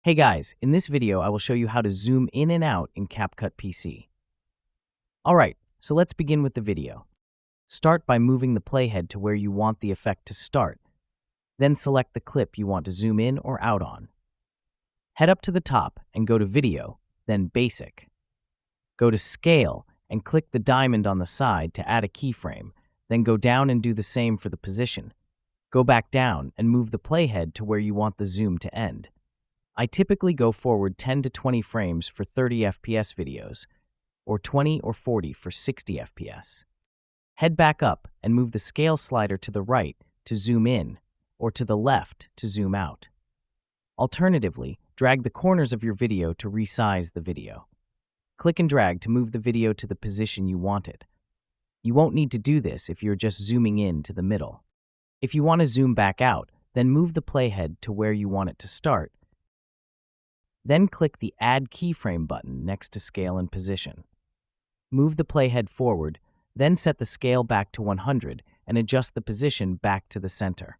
Hey guys, in this video I will show you how to zoom in and out in Capcut PC. Alright, so let's begin with the video. Start by moving the playhead to where you want the effect to start, then select the clip you want to zoom in or out on. Head up to the top and go to Video, then Basic. Go to Scale and click the diamond on the side to add a keyframe, then go down and do the same for the position. Go back down and move the playhead to where you want the zoom to end. I typically go forward 10 to 20 frames for 30 FPS videos, or 20 or 40 for 60 FPS. Head back up and move the scale slider to the right to zoom in, or to the left to zoom out. Alternatively, drag the corners of your video to resize the video. Click and drag to move the video to the position you want it. You won't need to do this if you're just zooming in to the middle. If you want to zoom back out, then move the playhead to where you want it to start. Then click the Add Keyframe button next to Scale and Position. Move the playhead forward, then set the scale back to 100 and adjust the position back to the center.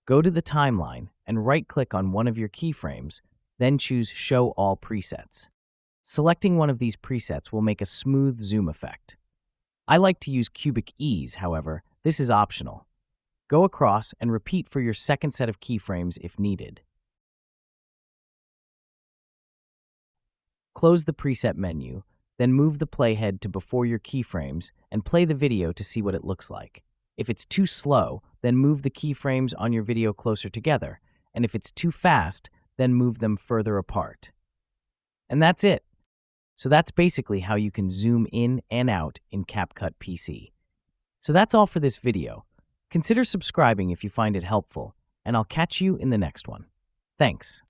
Go to the timeline and right-click on one of your keyframes, then choose Show All Presets. Selecting one of these presets will make a smooth zoom effect. I like to use cubic ease, however, this is optional. Go across and repeat for your second set of keyframes if needed. Close the preset menu, then move the playhead to before your keyframes and play the video to see what it looks like. If it's too slow, then move the keyframes on your video closer together, and if it's too fast, then move them further apart. And that's it. So that's basically how you can zoom in and out in Capcut PC. So that's all for this video. Consider subscribing if you find it helpful, and I'll catch you in the next one. Thanks.